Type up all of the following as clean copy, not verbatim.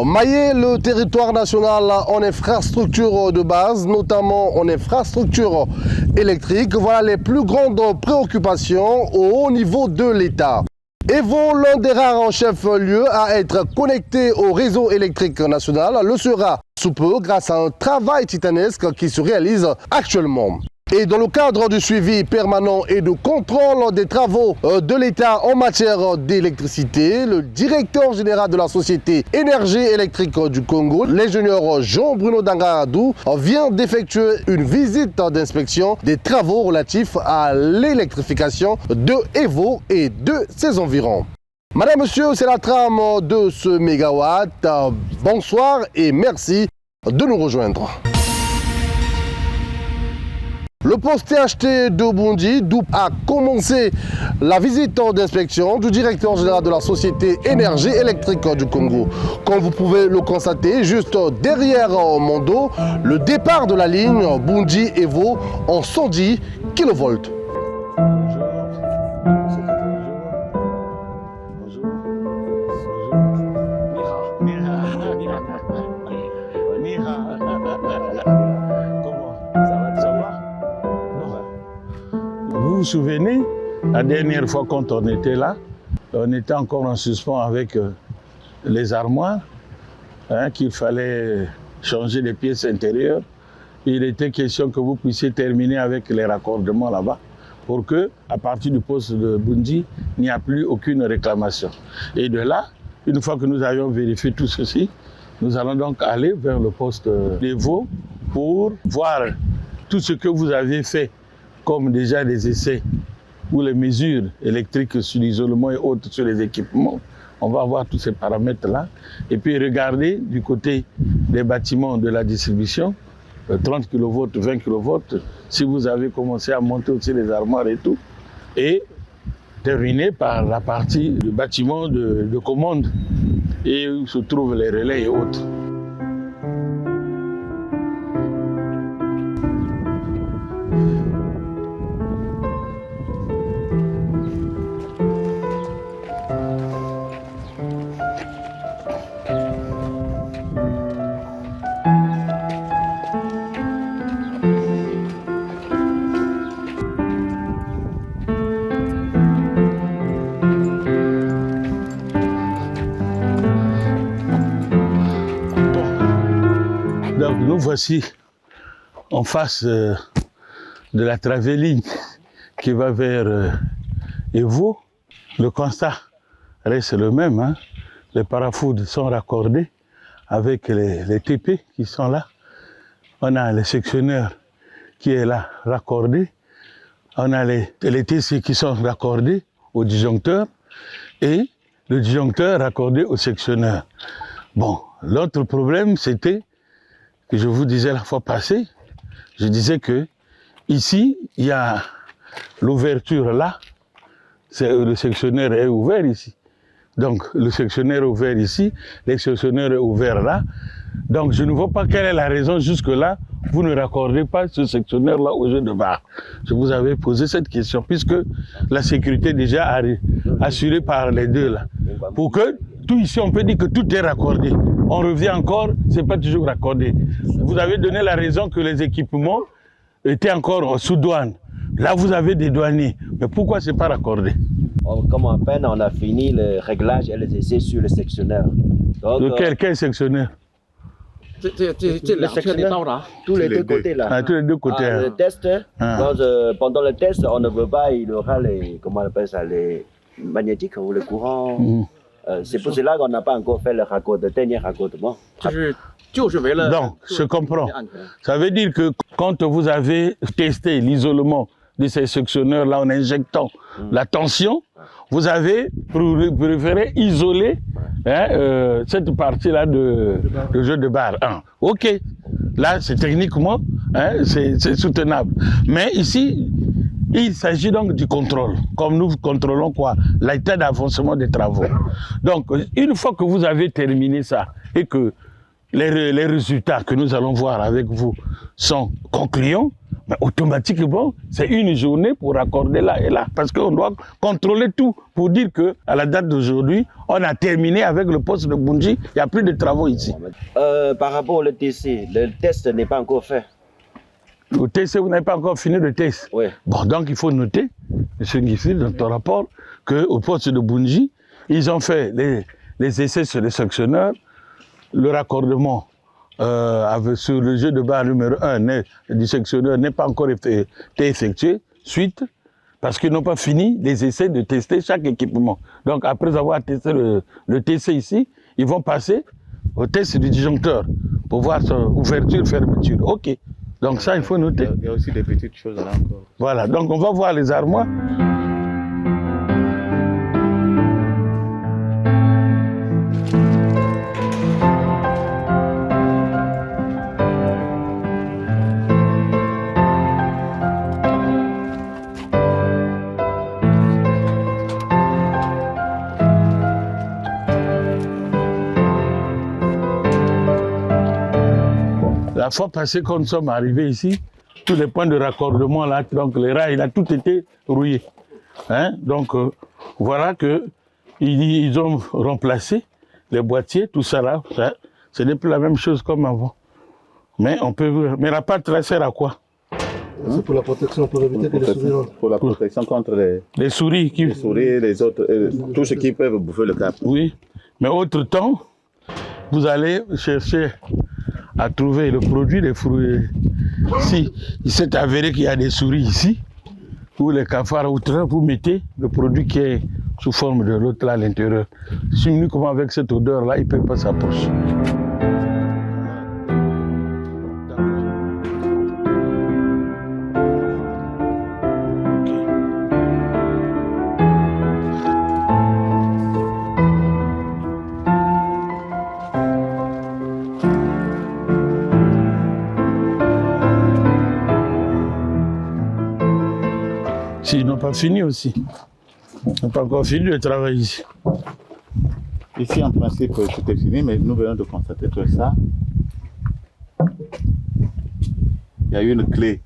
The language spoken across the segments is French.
Mailler le territoire national en infrastructure de base, notamment en infrastructure électrique, voilà les plus grandes préoccupations au haut niveau de l'État. Evo, l'un des rares chefs-lieux à être connecté au réseau électrique national, le sera sous peu grâce à un travail titanesque qui se réalise actuellement. Et dans le cadre du suivi permanent et de contrôle des travaux de l'État en matière d'électricité, le directeur général de la Société Énergie électrique du Congo, l'ingénieur Jean-Bruno Dangaradou, vient d'effectuer une visite d'inspection des travaux relatifs à l'électrification de Evo et de ses environs. Madame, Monsieur, c'est la trame de ce mégawatt. Bonsoir et merci de nous rejoindre. Le poste THT de Bunji a commencé la visite d'inspection du directeur général de la Société Énergie électrique du Congo. Comme vous pouvez le constater, juste derrière mon dos, le départ de la ligne Bunji Evo en 110 kV. Vous vous souvenez, la dernière fois quand on était là, on était encore en suspens avec les armoires, qu'il fallait changer les pièces intérieures. Il était question que vous puissiez terminer avec les raccordements là-bas pour que, à partir du poste de Bunji, il n'y a plus aucune réclamation. Et de là, une fois que nous avions vérifié tout ceci, nous allons donc aller vers le poste d'Evo pour voir tout ce que vous avez fait, comme déjà des essais ou les mesures électriques sur l'isolement et autres sur les équipements. On va voir tous ces paramètres-là. Et puis regarder du côté des bâtiments de la distribution, 30 kV, 20 kV, si vous avez commencé à monter aussi les armoires et tout. Et terminer par la partie du bâtiment de commande et où se trouvent les relais et autres. Donc nous voici en face de la travée ligne qui va vers Evo. Le constat reste le même. Les parafoudres sont raccordés avec les TP qui sont là. On a le sectionneur qui est là raccordé. On a les TC qui sont raccordés au disjoncteur et le disjoncteur raccordé au sectionneur. Bon, l'autre problème c'était que je vous disais la fois passée, je disais que ici, il y a l'ouverture là, le sectionneur est ouvert ici. Donc le sectionneur est ouvert ici, le sectionneur est ouvert là. Donc je ne vois pas quelle est la raison jusque-là, vous ne raccordez pas ce sectionneur-là au jeu de barre. Je vous avais posé cette question, puisque la sécurité est déjà assurée par les deux là. Pour que tout ici, on peut dire que tout est raccordé. On revient encore, ce n'est pas toujours raccordé. Vous avez donné la raison que les équipements étaient encore sous douane. Là, vous avez des douaniers. Mais pourquoi ce n'est pas raccordé? Comme à peine on a fini le réglage et les essais sur le sectionneur. Donc, quel sectionneur? Le sectionneur, tous les deux côtés là. Tous les deux côtés. Le test, pendant le test, on ne veut pas, il y aura les, comment on appelle ça, les magnétiques ou les courants. C'est pour cela qu'on n'a pas encore fait le dernier raccordement. Donc, je comprends. Ça veut dire que quand vous avez testé l'isolement de ces sectionneurs-là en injectant la tension, vous avez préféré isoler cette partie-là de jeu de barre. Ok, là c'est techniquement, c'est soutenable. Mais ici, il s'agit donc du contrôle, comme nous contrôlons quoi? L'état d'avancement des travaux. Donc, une fois que vous avez terminé ça et que les résultats que nous allons voir avec vous sont concluants, Mais automatiquement, c'est une journée pour raccorder là et là. Parce qu'on doit contrôler tout pour dire qu'à la date d'aujourd'hui, on a terminé avec le poste de Boundji. Il n'y a plus de travaux ici. Par rapport au TC, le test n'est pas encore fait. Le TC, vous n'avez pas encore fini le test. Oui. Bon, donc il faut noter, M. Nguissi, dans ton rapport, qu'au poste de Boundji, ils ont fait les essais sur les sectionneurs, le raccordement sur le jeu de barre numéro 1 du sectionneur n'est pas encore été effectué, suite, parce qu'ils n'ont pas fini les essais de tester chaque équipement. Donc après avoir testé le TC ici, ils vont passer au test du disjoncteur pour voir son ouverture, fermeture. OK. Donc ça, il faut noter. Il y a aussi des petites choses là encore. Voilà, donc on va voir les armoires. La fois passée, quand nous sommes arrivés ici, tous les points de raccordement, là, donc les rails, a tout été rouillé. Hein? Donc voilà qu'ils ont remplacé les boîtiers, tout ça là. Ce n'est plus la même chose comme avant. Mais la pâte là sert à quoi? C'est pour la protection, pour éviter que les souris rentrent. Pour la protection contre les souris, les souris, les autres, tout ce qui peut bouffer le cap. Oui, mais autre temps, vous allez chercher à trouver le produit des fruits. Si il s'est avéré qu'il y a des souris ici, ou les cafards outre, vous mettez le produit qui est sous forme de l'autre là à l'intérieur. Si uniquement avec cette odeur là, il ne peut pas s'approcher. Ils n'ont pas fini aussi. Ils n'ont pas encore fini le travail ici. Ici, en principe, tout est fini, mais nous venons de constater que ça, il y a eu une clé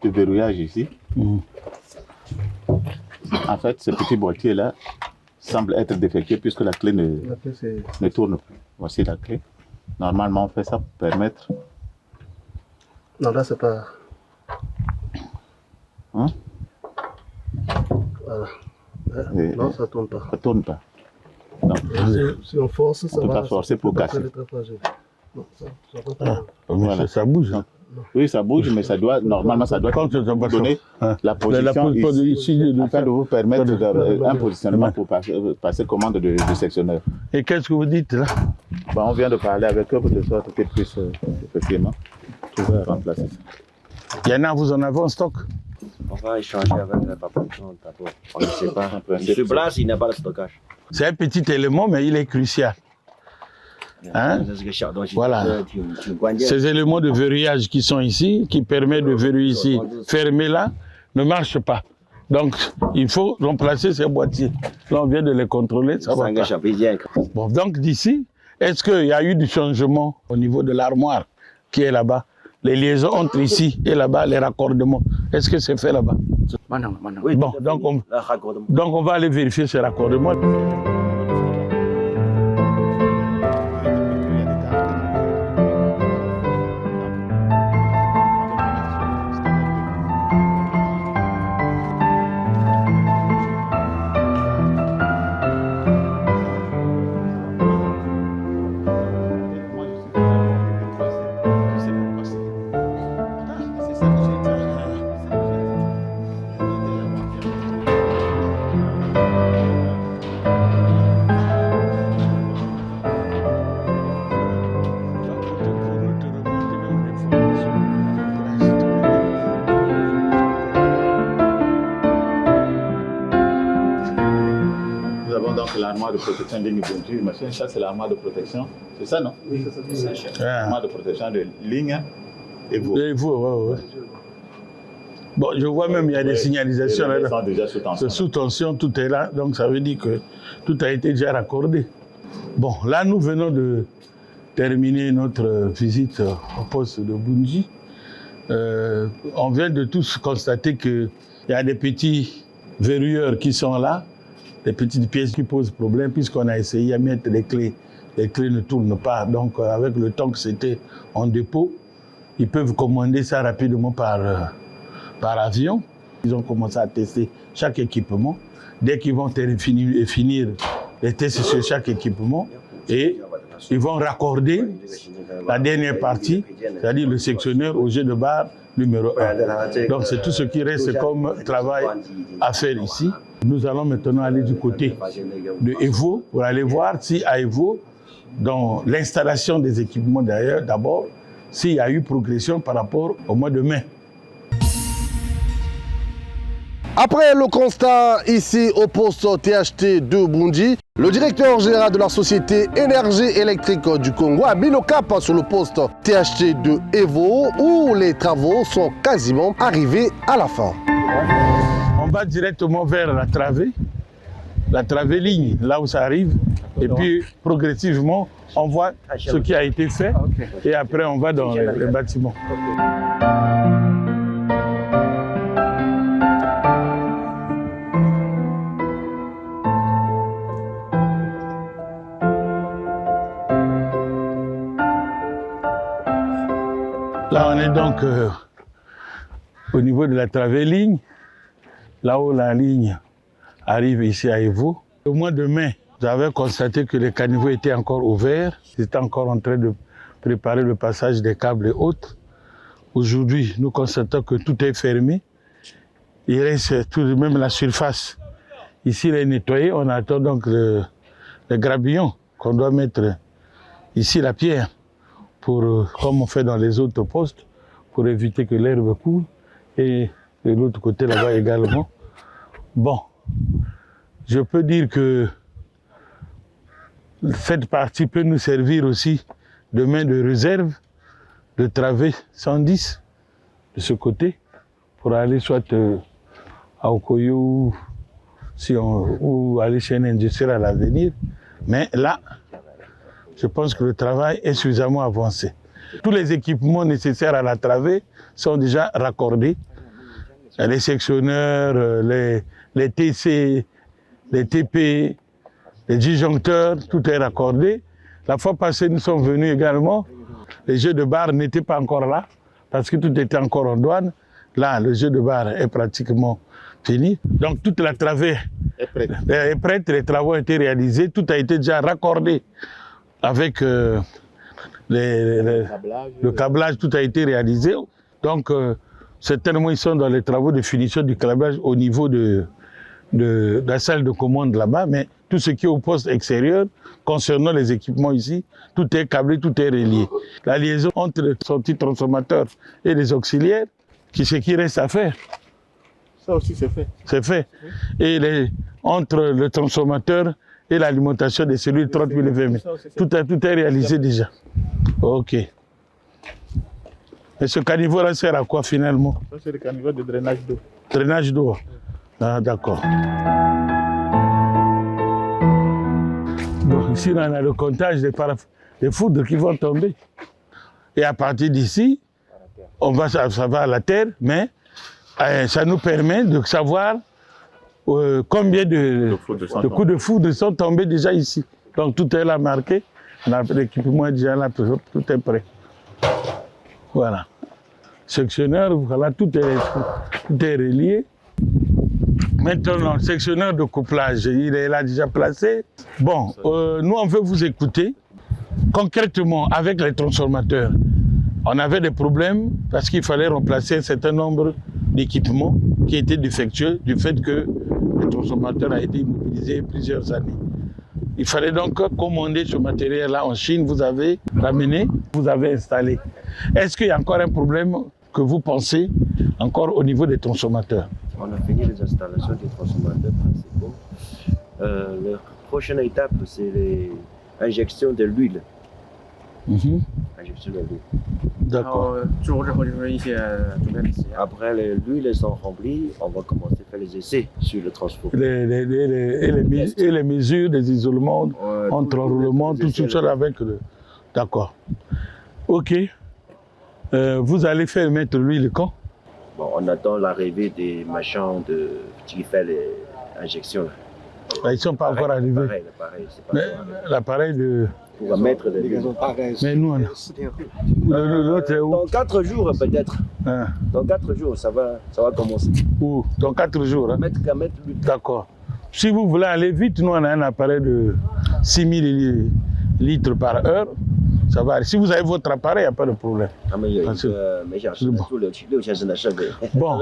de verrouillage ici. En fait, ce petit boîtier-là semble être défectueux puisque la clé ne tourne plus. Voici la clé. Normalement, on fait ça pour permettre... Non, là, c'est pas... Hein? Voilà. Non, ça ne tourne pas. Ça ne tourne pas. Non. Si on force, ça on va. peut pas forcer pour casser. Non, ça va pas. Voilà. Ça bouge. Hein. Oui, ça bouge, mais ça doit, normalement, ça doit donner la position ici, afin de vous permettre un positionnement pour passer commande de sectionneur. Et qu'est-ce que vous dites là? Bon, on vient de parler avec eux pour de sorte qu'ils puissent effectivement trouver à remplacer ça. Il y en a, vous en avez en stock? On va échanger avec la fabricant d'abord. On ne sait pas. Sur place, il n'y a pas de stockage. C'est un petit élément, mais il est crucial. Hein? Voilà. Ces éléments de verrouillage qui sont ici, qui permettent de verrouiller ici, fermer là, ne marchent pas. Donc, il faut remplacer ces boîtiers. Là, on vient de les contrôler, ça va pas. Bon, donc d'ici, est-ce qu'il y a eu du changement au niveau de l'armoire qui est là-bas? Les liaisons entre ici et là-bas, les raccordements, est-ce que c'est fait là-bas? Oui, bon, donc on va aller vérifier ces raccordements. L'armoire de protection de Boundji, machin, ça c'est l'armoire de protection, c'est ça non? Oui, c'est ça. L'armoire de protection de ligne et vous. Et vous, ouais. Bon, je vois même il y a des signalisations là. Sont déjà sous tension. C'est sous tension, tout est là, donc ça veut dire que tout a été déjà raccordé. Bon, là nous venons de terminer notre visite au poste de Boundji. On vient de tous constater qu'il y a des petits verrouilleurs qui sont là, des petites pièces qui posent problème, puisqu'on a essayé à mettre les clés ne tournent pas. Donc avec le temps que c'était en dépôt, ils peuvent commander ça rapidement par avion. Ils ont commencé à tester chaque équipement. Dès qu'ils vont finir les tests sur chaque équipement, et ils vont raccorder la dernière partie, c'est-à-dire le sectionneur au jet de barre numéro 1. Donc c'est tout ce qui reste comme travail à faire ici. Nous allons maintenant aller du côté de Evo pour aller voir si à Evo, dans l'installation des équipements d'ailleurs, d'abord, s'il y a eu progression par rapport au mois de mai. Après le constat ici au poste THT de Bunji, le directeur général de la société Énergie électrique du Congo a mis le cap sur le poste THT de Evo où les travaux sont quasiment arrivés à la fin. On va directement vers la travée ligne, là où ça arrive, et puis progressivement on voit ce qui a été fait et après on va dans les bâtiments. Là, on est donc au niveau de la travée ligne, là où la ligne arrive ici à Evo. Au mois de mai, j'avais constaté que les caniveaux étaient encore ouverts. Ils étaient encore en train de préparer le passage des câbles et autres. Aujourd'hui, nous constatons que tout est fermé. Il reste tout de même la surface. Ici, elle est nettoyée. On attend donc le grabillon qu'on doit mettre ici, la pierre, pour, comme on fait dans les autres postes, pour éviter que l'herbe coule. Et de l'autre côté, là-bas également. Bon, je peux dire que cette partie peut nous servir aussi de main de réserve, de travée 110 de ce côté, pour aller soit à Okoyo ou aller chez un industriel à l'avenir. Mais là, je pense que le travail est suffisamment avancé. Tous les équipements nécessaires à la travée sont déjà raccordés. Les sectionneurs, les TC, les TP, les disjoncteurs, tout est raccordé. La fois passée, nous sommes venus également. Les jeux de barre n'étaient pas encore là, parce que tout était encore en douane. Là, le jeu de barre est pratiquement fini. Donc toute la travée est prête, les travaux ont été réalisés, tout a été déjà raccordé avec le câblage, tout a été réalisé. Donc certainement ils sont dans les travaux de finition du câblage au niveau de la salle de commande là-bas, mais tout ce qui est au poste extérieur, concernant les équipements ici, tout est câblé, tout est relié. La liaison entre le sortie transformateur et les auxiliaires, ce qui reste à faire. Ça aussi c'est fait. C'est fait. Et entre le transformateur et l'alimentation des cellules 30 000 VM, tout est réalisé déjà. Ok. Et ce caniveau-là sert à quoi finalement? Ça c'est le caniveau de drainage d'eau. Drainage d'eau. Ah, d'accord. Donc ici, on a le comptage des foudres qui vont tomber. Et à partir d'ici, ça va à la terre, mais ça nous permet de savoir combien de coups de foudre sont tombés déjà ici. Donc tout est là marqué. L'équipement est déjà là, tout est prêt. Voilà. Sectionneur, voilà, tout est relié. Maintenant, le sectionneur de couplage, il est là déjà placé. Bon, nous, on veut vous écouter. Concrètement, avec les transformateurs, on avait des problèmes parce qu'il fallait remplacer un certain nombre d'équipements qui étaient défectueux du fait que le transformateur a été immobilisé plusieurs années. Il fallait donc commander ce matériel-là en Chine. Vous avez ramené, vous avez installé. Est-ce qu'il y a encore un problème que vous pensez encore au niveau des transformateurs? On a fini les installations des transformateurs principaux. La prochaine étape, c'est l'injection de l'huile. Injection de l'huile. D'accord. Après, l'huile sont remplies, on va commencer à faire les essais sur le transport. Et les mesures des isolements, entre enroulements, tout ça avec le... D'accord. Ok. Vous allez faire mettre l'huile quand? Bon, on attend l'arrivée des machins qui fait les injections. Là. Ils ne sont pas encore arrivés. L'appareil, c'est pas l'appareil de... On va mettre les... Mais nous, on a... L'autre est où? Dans 4 jours peut-être. Hein? Dans 4 jours, ça va commencer. Où? Dans 4 jours. Hein? Mettre l'huile. D'accord. Si vous voulez aller vite, nous on a un appareil de 6000 litres par heure. Ça va. Si vous avez votre appareil, il n'y a pas de problème. Bon.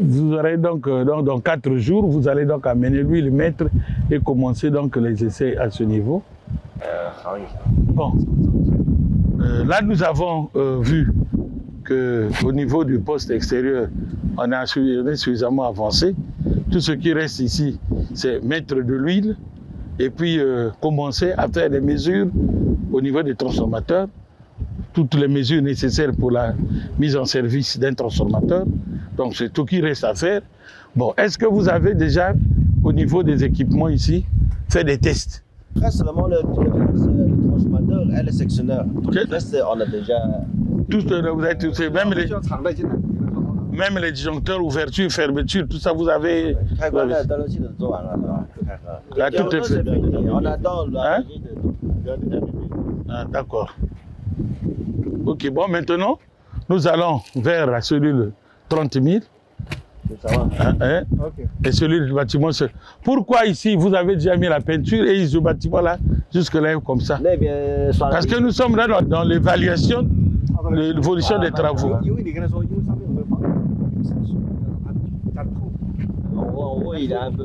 Vous aurez donc, dans 4 jours, vous allez donc amener l'huile, mettre et commencer donc les essais à ce niveau. Bon. Là, nous avons vu qu'au niveau du poste extérieur, on est suffisamment avancé. Tout ce qui reste ici, c'est mettre de l'huile et puis commencer à faire des mesures au niveau des transformateurs, toutes les mesures nécessaires pour la mise en service d'un transformateur. Donc c'est tout qui reste à faire. Bon, est-ce que vous avez déjà, au niveau des équipements ici, fait des tests? Reste seulement le transformateur et le sectionneur. Le reste, on a déjà... Tout, vous avez tout, même les disjoncteurs, ouverture, fermeture, tout ça, vous avez... Là, tout est fait. On attend l'arrivée de... Ah, d'accord. Ok, bon, maintenant, nous allons vers la cellule 30 000. Hein? Okay. Et celui du bâtiment. Pourquoi ici, vous avez déjà mis la peinture et ce bâtiment-là, jusque-là, comme ça? Parce que nous sommes là dans l'évaluation, l'évolution des travaux. En haut, il a un peu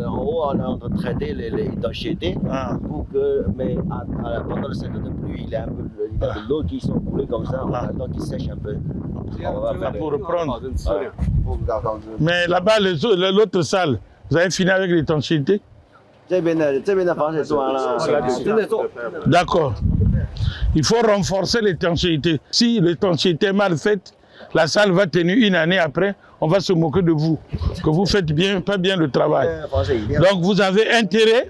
en haut, on est en train de traiter les étanchéités pour que, mais pendant le cycle de pluie, il y a de l'eau qui sont coulées comme ça, on attend qu'il sèche un peu. On va faire pour reprendre. Mais là-bas, l'autre salle, vous avez fini avec l'étanchéité? D'accord. Il faut renforcer l'étanchéité. Si l'étanchéité est mal faite, la salle va tenir une année après, on va se moquer de vous, que vous faites bien, pas bien le travail. Donc vous avez intérêt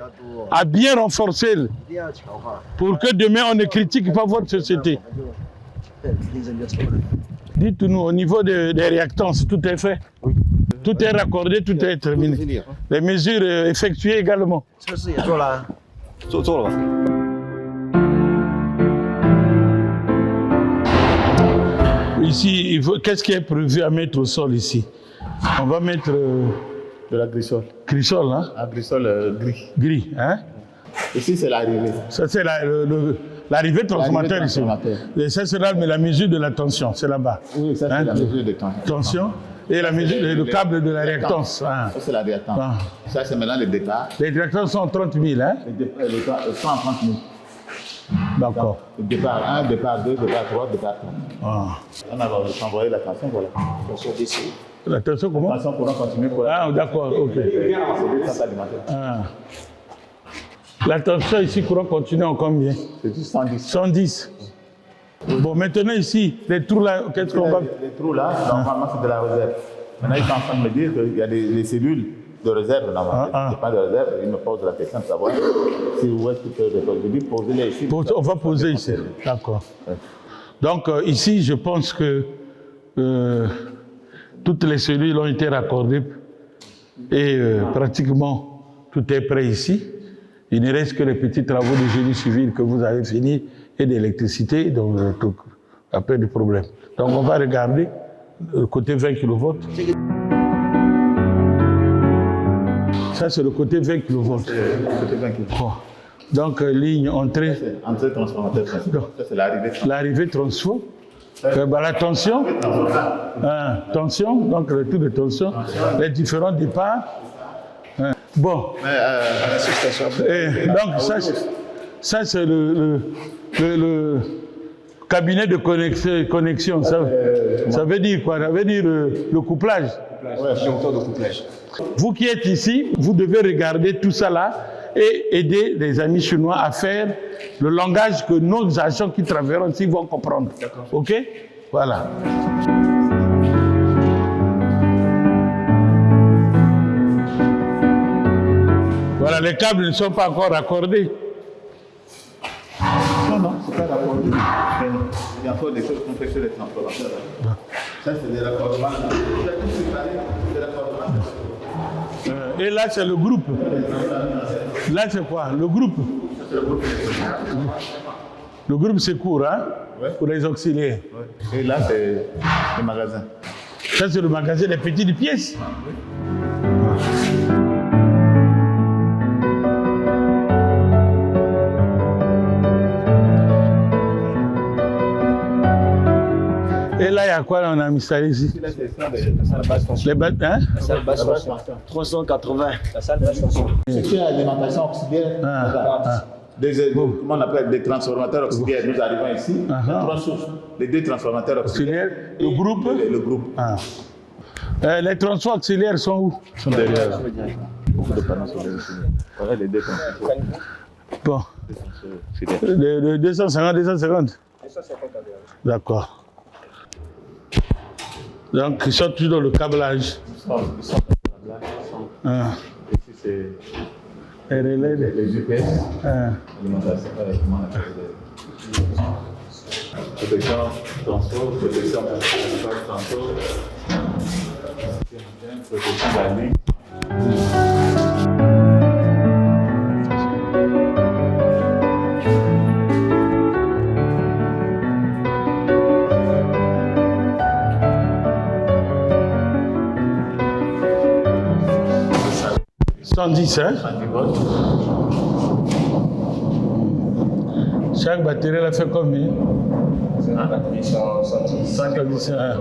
à bien renforcer pour que demain on ne critique pas votre société. Dites-nous, au niveau des réactances, tout est fait? Tout est raccordé, tout est terminé. Les mesures effectuées également. Ici, qu'est-ce qui est prévu à mettre au sol ici? On va mettre de la grissole. Grissole, hein? La grissole gris. Gris, hein? Ici, c'est l'arrivée. Ça, c'est l'arrivée transformateur ici. Et ça, c'est la mesure de la tension, c'est là-bas. Oui, ça, c'est la mesure de tension. Tension. Et la mesure, le câble de la réactance. Ça, c'est la réactance. Ça, c'est maintenant les départs. Les réactances sont 30 000, hein? Les sont en 30 000. D'accord. Départ 1, départ 2, départ 3, départ 4. On a envoyé la tension, voilà. Tension d'ici. La tension comment? La tension pour continuer. Ah, d'accord, ok. La tension ici, courant continu en combien? C'est 110. 110. Bon, maintenant ici, les trous là, qu'est-ce qu'on va... Les trous là, normalement, c'est de la réserve. Maintenant, ils sont en train de me dire qu'il y a des cellules de réserve normalement. C'est pas de réserve, ils me posent la question de savoir si où est-ce qu'ils peuvent poser ici. On va poser ici, d'accord. Donc ici, je pense que toutes les cellules ont été raccordées et pratiquement tout est prêt ici. Il ne reste que les petits travaux de génie civil que vous avez finis et d'électricité, donc après des problèmes. Donc on va regarder le côté 20 kV. Ça, c'est le côté 20 kV. Bon. Donc, ligne entrée. Entrée transformateur. Ça, c'est l'arrivée. L'arrivée transfo. La tension. Tension, donc le taux de tension. Les différents départs. Bon. Donc, ça c'est le cabinet de connexion. Ça veut dire quoi? Ça veut dire le couplage. De couplage. Vous qui êtes ici, vous devez regarder tout ça là et aider les amis chinois à faire le langage que nos agents qui travailleront ici vont comprendre. OK? Voilà. Voilà, les câbles ne sont pas encore raccordés. Non, c'est pas raccordé. Il y a encore des choses qu'on fait sur les transformateurs. Ça, c'est des raccordements. Et là, c'est le groupe. Là, c'est quoi? Le groupe. Le groupe, c'est court, hein? Ouais. Pour les auxiliaires. Ouais. Et là, c'est le magasin. Ça, c'est le magasin des petites pièces. Et là, il y a quoi on a mis ça ici? La salle basse tension. Les bêtes, hein? La salle basse tension. 380. La salle basse tension. C'est une alimentation auxiliaire. Comment on appelle des transformateurs auxiliaires. Nous arrivons ici, il y a 3 sources. Les 2 transformateurs auxiliaires. Le groupe? Le groupe. Ah. Les transports auxiliaires sont où? Ils sont derrière. Beaucoup de panneaux sur les auxiliaires. Voilà les 2 transformateurs. Bon. De 250, 250. D'accord. Donc, ils sont tous dans le câblage. Ah. Ici, c'est Et relais. les UPS. Ah. Alimentation, comment on appelle protection, transport, protection, transport, protection de la ligne. Hein? Chaque batterie, elle a fait combien? La batterie 110. 110. Hein.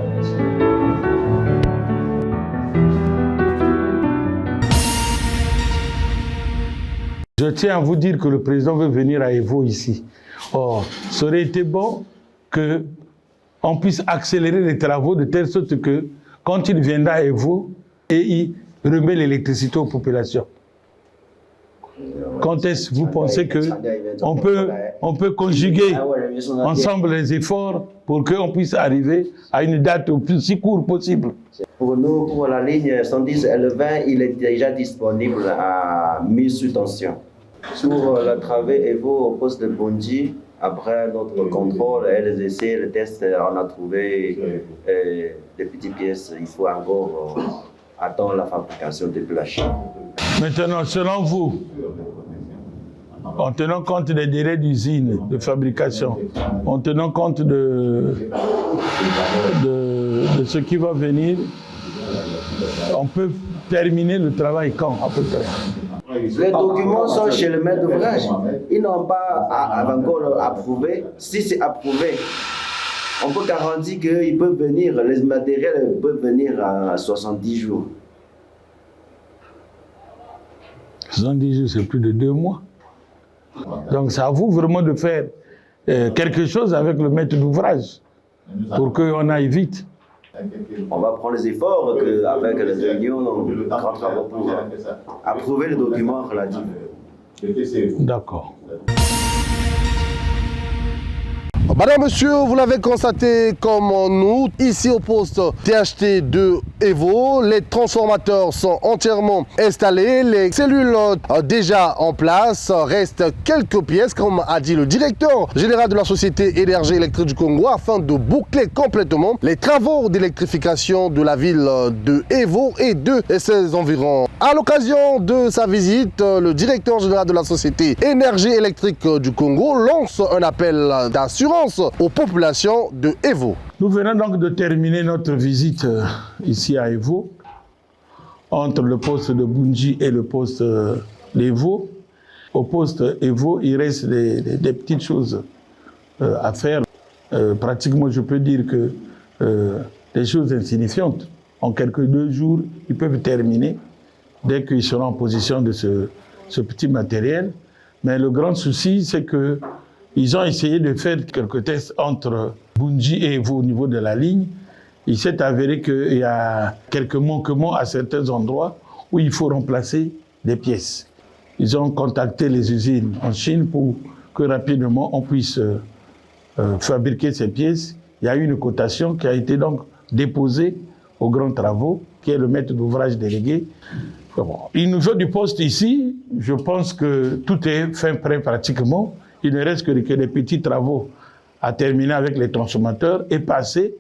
Je tiens à vous dire que le président veut venir à Evo ici. Or, ça aurait été bon qu'on puisse accélérer les travaux de telle sorte que quand il viendra à Evo, et il remet l'électricité aux populations. Quand est-ce que vous pensez qu'on peut conjuguer ensemble les efforts pour qu'on puisse arriver à une date aussi courte possible? Pour nous, pour la ligne 110 et le 20, il est déjà disponible à mise sous tension. Pour la travée Evo au poste de Bonji, après notre contrôle et les essais, les tests, on a trouvé des petites pièces. Il faut encore attendre la fabrication depuis la Chine. Maintenant, selon vous, en tenant compte des délais d'usine, de fabrication, en tenant compte de ce qui va venir, on peut terminer le travail quand, à peu près? Les documents sont chez le maître d'ouvrage. Ils n'ont pas encore approuvé. Si c'est approuvé, on peut garantir qu'ils peuvent venir, les matériels peuvent venir à 70 jours. 70 jours, c'est plus de 2 mois. Donc, c'est à vous vraiment de faire quelque chose avec le maître d'ouvrage pour qu'on aille vite. On va prendre les efforts avec les réunions, grands travaux pour approuver les documents relatifs. D'accord. Madame, monsieur, vous l'avez constaté comme nous, ici au poste THT de Evo, les transformateurs sont entièrement installés, les cellules déjà en place, restent quelques pièces, comme a dit le directeur général de la Société Énergie électrique du Congo, afin de boucler complètement les travaux d'électrification de la ville de Evo et de ses environs. À l'occasion de sa visite, le directeur général de la Société Énergie électrique du Congo lance un appel d'assurance aux populations de Evo. Nous venons donc de terminer notre visite ici à Evo, entre le poste de Bunji et le poste d'Evo. Au poste Evo, il reste des petites choses à faire. Pratiquement, je peux dire que des choses insignifiantes. En quelques 2 jours, ils peuvent terminer dès qu'ils seront en possession de ce petit matériel. Mais le grand souci, c'est que ils ont essayé de faire quelques tests entre Bunji et Evo au niveau de la ligne. Il s'est avéré qu'il y a quelques manquements à certains endroits où il faut remplacer des pièces. Ils ont contacté les usines en Chine pour que rapidement on puisse fabriquer ces pièces. Il y a eu une cotation qui a été donc déposée aux grands travaux, qui est le maître d'ouvrage délégué. Bon, il nous faut du poste ici. Je pense que tout est fin prêt pratiquement. Il ne reste que des petits travaux à terminer avec les transformateurs et passer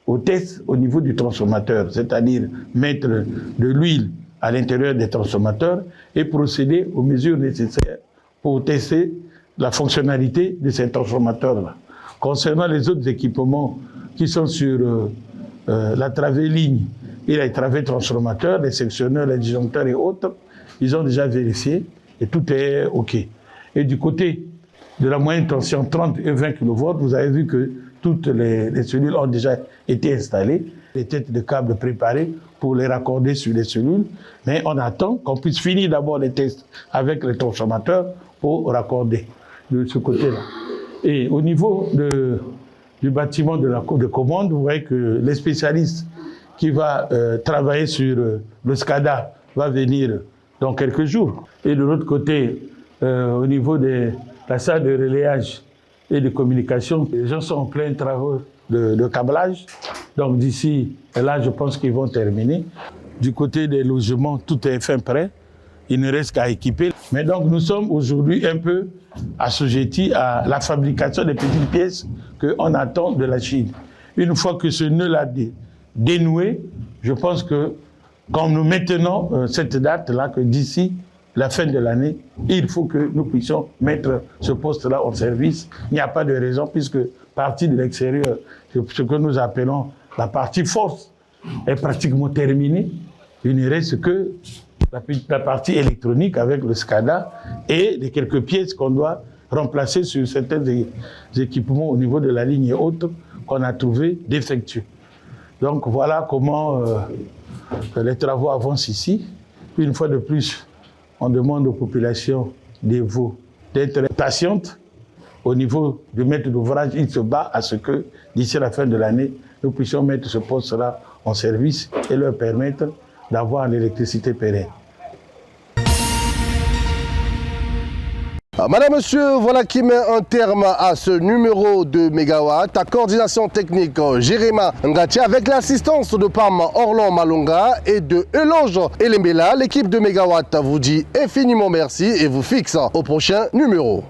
au test au niveau du transformateur, c'est-à-dire mettre de l'huile à l'intérieur des transformateurs et procéder aux mesures nécessaires pour tester la fonctionnalité de ces transformateurs-là. Concernant les autres équipements qui sont sur la travée ligne et les travées transformateurs, les sectionneurs, les disjoncteurs et autres, ils ont déjà vérifié et tout est OK. Et du côté de la moyenne tension 30 et 20 kV, vous avez vu que toutes les cellules ont déjà été installées, les têtes de câbles préparées pour les raccorder sur les cellules, mais on attend qu'on puisse finir d'abord les tests avec les transformateurs pour raccorder de ce côté-là. Et au niveau du bâtiment de commande, vous voyez que les spécialistes qui va travailler sur le SCADA va venir dans quelques jours. Et de l'autre côté, au niveau de la salle de relayage et de communication, les gens sont en plein travaux de câblage. Donc d'ici là, je pense qu'ils vont terminer. Du côté des logements, tout est fin prêt. Il ne reste qu'à équiper. Mais donc nous sommes aujourd'hui un peu assujettis à la fabrication des petites pièces qu'on attend de la Chine. Une fois que ce nœud-là dénoué, je pense que quand nous maintenons cette date-là, que d'ici la fin de l'année, il faut que nous puissions mettre ce poste-là en service. Il n'y a pas de raison, puisque partie de l'extérieur, ce que nous appelons la partie force, est pratiquement terminée. Il ne reste que la partie électronique avec le SCADA et les quelques pièces qu'on doit remplacer sur certains équipements au niveau de la ligne et autres qu'on a trouvé défectueux. Donc voilà comment les travaux avancent ici. Une fois de plus, on demande aux populations d'Evo d'être patientes. Au niveau du maître d'ouvrage, il se bat à ce que, d'ici la fin de l'année, nous puissions mettre ce poste-là en service et leur permettre d'avoir l'électricité pérenne. Madame, Monsieur, voilà qui met un terme à ce numéro de Mégawatt. À coordination technique, Jéréma Ngati, avec l'assistance de Pam Orlon Malonga et de Elange Elembela. L'équipe de Mégawatt vous dit infiniment merci et vous fixe au prochain numéro.